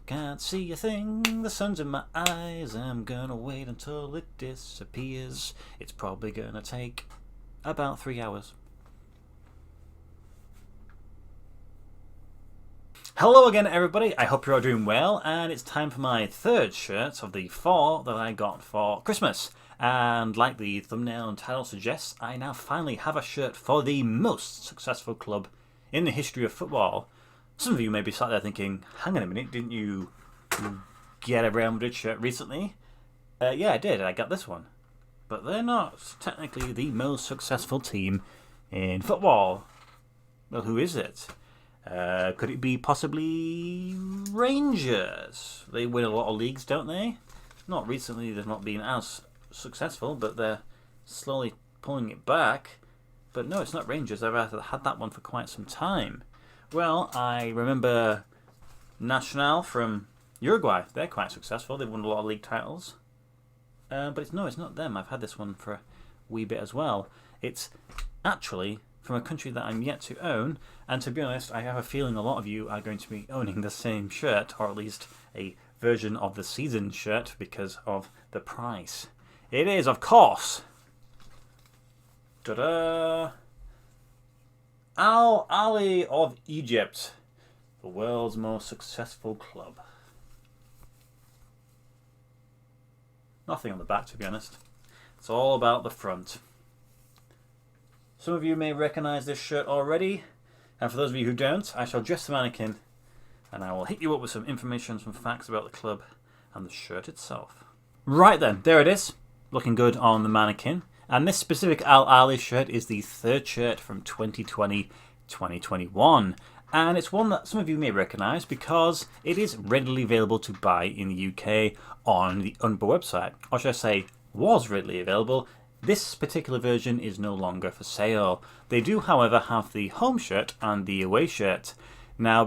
Can't see a thing, the sun's in my eyes. I'm gonna wait until it disappears. It's probably gonna take about 3 hours. Hello again, everybody. I hope you're all doing well, and it's time for my third shirt of the 4 that I got for Christmas. And like the thumbnail and title suggests, I now finally have a shirt for the most successful club in the history of football. Some of you may be sat there thinking, hang on a minute, didn't you get a Real Madrid shirt recently? Yeah, I did. I got this one. But they're not technically the most successful team in football. Well, who is it? Could it be possibly Rangers? They win a lot of leagues, don't they? Not recently, they've not been as successful, but they're slowly pulling it back. But no, it's not Rangers. I've had that one for quite some time. Well, I remember Nacional from Uruguay. They're quite successful. They've won a lot of league titles. But it's not them. I've had this one for a wee bit as well. It's actually from a country that I'm yet to own, and to be honest, I have a feeling a lot of you are going to be owning the same shirt, or at least a version of the season shirt, because of the price. It is, of course, ta-da! Al Ahly of Egypt, the world's most successful club. Nothing on the back, to be honest. It's all about the front. Some of you may recognise this shirt already, and for those of you who don't, I shall dress the mannequin and I will hit you up with some information, some facts about the club and the shirt itself. Right then, there it is, looking good on the mannequin. And this specific Al Ahly shirt is the third shirt from 2020-2021. And it's one that some of you may recognise because it is readily available to buy in the UK on the UNBA website. Or should I say, was readily available. This particular version is no longer for sale. They do, however, have the home shirt and the away shirt. Now,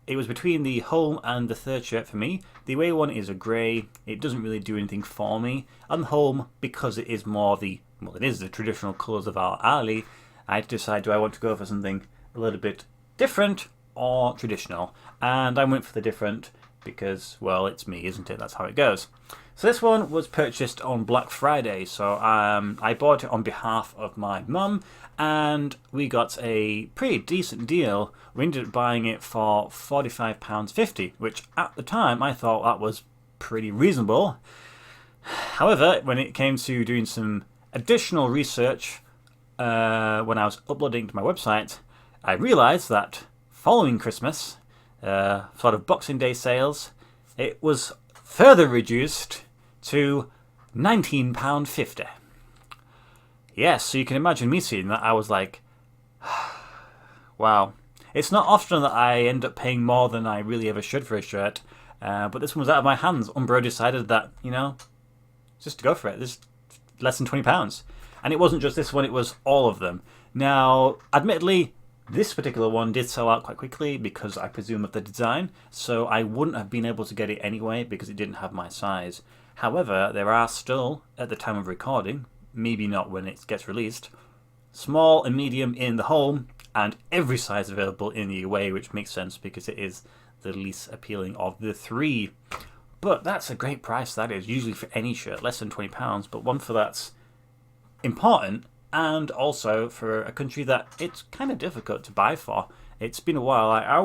it was between the home and the third shirt for me. The away one is a grey. It doesn't really do anything for me. And the home, because it is more it is the traditional colours of Al Ahly, I had to decide, do I want to go for something a little bit different or traditional? And I went for the different because, well, it's me, isn't it? That's how it goes. So this one was purchased on Black Friday, so I bought it on behalf of my mum, and we got a pretty decent deal. We ended up buying it for £45.50, which at the time I thought that was pretty reasonable. However, when it came to doing some additional research when I was uploading to my website, I realised that following Christmas, sort of Boxing Day sales, it was further reduced to £19.50. Yes, so you can imagine me seeing that. I was like, wow. It's not often that I end up paying more than I really ever should for a shirt, but this one was out of my hands. Umbro decided that, just to go for it. This less than £20. And it wasn't just this one, it was all of them. Now, admittedly, this particular one did sell out quite quickly because I presume of the design, so I wouldn't have been able to get it anyway because it didn't have my size. However, there are still, at the time of recording, maybe not when it gets released, small and medium in the home and every size available in the away, which makes sense because it is the least appealing of the three. But that's a great price, that is, usually for any shirt, less than £20, but one for that's important. And also for a country that it's kind of difficult to buy for. It's been a while. I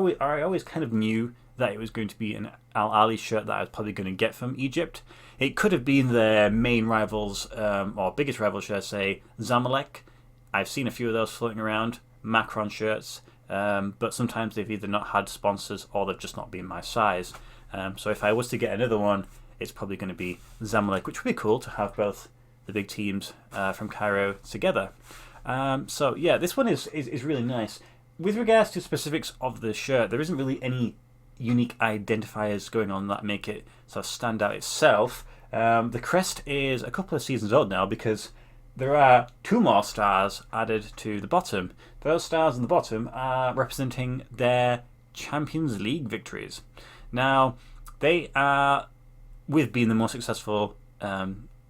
always kind of knew that it was going to be an Al Ahly shirt that I was probably going to get from Egypt. It could have been their main rivals, or biggest rival, should I say, Zamalek. I've seen a few of those floating around, Macron shirts, but sometimes they've either not had sponsors or they've just not been my size. So if I was to get another one, it's probably going to be Zamalek, which would be cool to have both the big teams from Cairo together. So yeah, this one is really nice. With regards to specifics of the shirt, there isn't really any unique identifiers going on that make it sort of stand out itself. The crest is a couple of seasons old now because there are 2 more stars added to the bottom. Those stars on the bottom are representing their Champions League victories. Now, they are, with being the most successful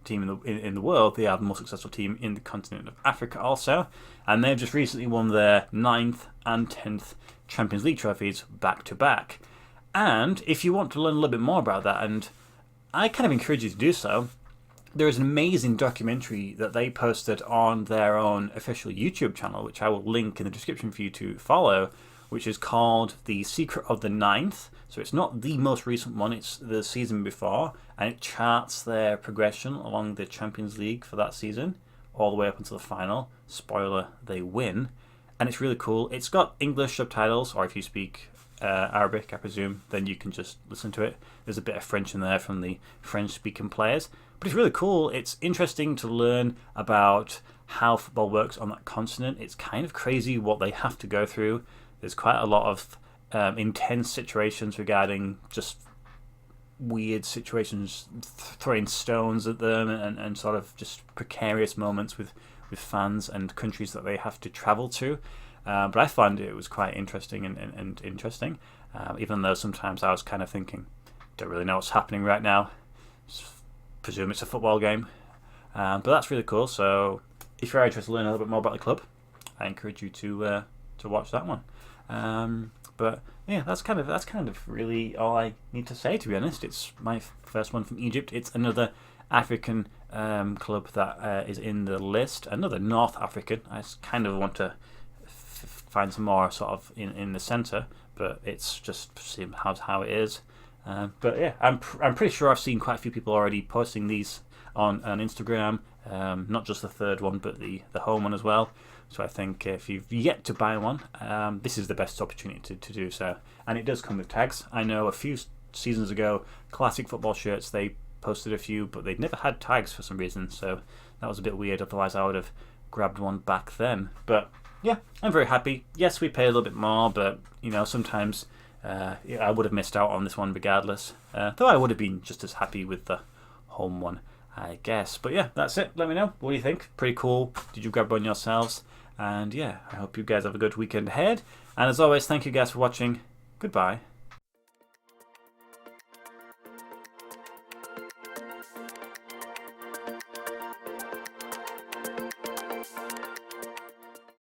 team in the world, they are the most successful team in the continent of Africa also, and they've just recently won their 9th and 10th Champions League trophies back to back. And if you want to learn a little bit more about that, and I kind of encourage you to do so, there is an amazing documentary that they posted on their own official YouTube channel, which I will link in the description for you to follow, which is called The Secret of the Ninth. So it's not the most recent one, it's the season before, and it charts their progression along the Champions League for that season, all the way up until the final. Spoiler, they win. And it's really cool. It's got English subtitles, or if you speak Arabic, I presume, then you can just listen to it. There's a bit of French in there from the French-speaking players. But it's really cool. It's interesting to learn about how football works on that continent. It's kind of crazy what they have to go through. There's quite a lot of intense situations regarding just weird situations, throwing stones at them, and sort of just precarious moments with fans and countries that they have to travel to. But I found it was quite interesting and interesting, even though sometimes I was kind of thinking, don't really know what's happening right now. Presume it's a football game. But that's really cool. So if you're interested in learning a little bit more about the club, I encourage you to watch that one. But yeah, that's kind of really all I need to say, to be honest. It's my first one from Egypt. It's another African club that is in the list, another North African. I kind of want to find some more sort of in the centre, but it's just how it is. But yeah, I'm pretty sure I've seen quite a few people already posting these on Instagram, not just the third one, but the home one as well. So I think if you've yet to buy one, this is the best opportunity to do so. And it does come with tags. I know a few seasons ago, Classic Football Shirts, they posted a few, but they'd never had tags for some reason, so that was a bit weird. Otherwise I would have grabbed one back then. But yeah, I'm very happy. Yes, we pay a little bit more, but sometimes I would have missed out on this one regardless. Though I would have been just as happy with the home one, I guess. But yeah, that's it. Let me know. What do you think? Pretty cool. Did you grab one yourselves? And yeah, I hope you guys have a good weekend ahead. And as always, thank you guys for watching. Goodbye.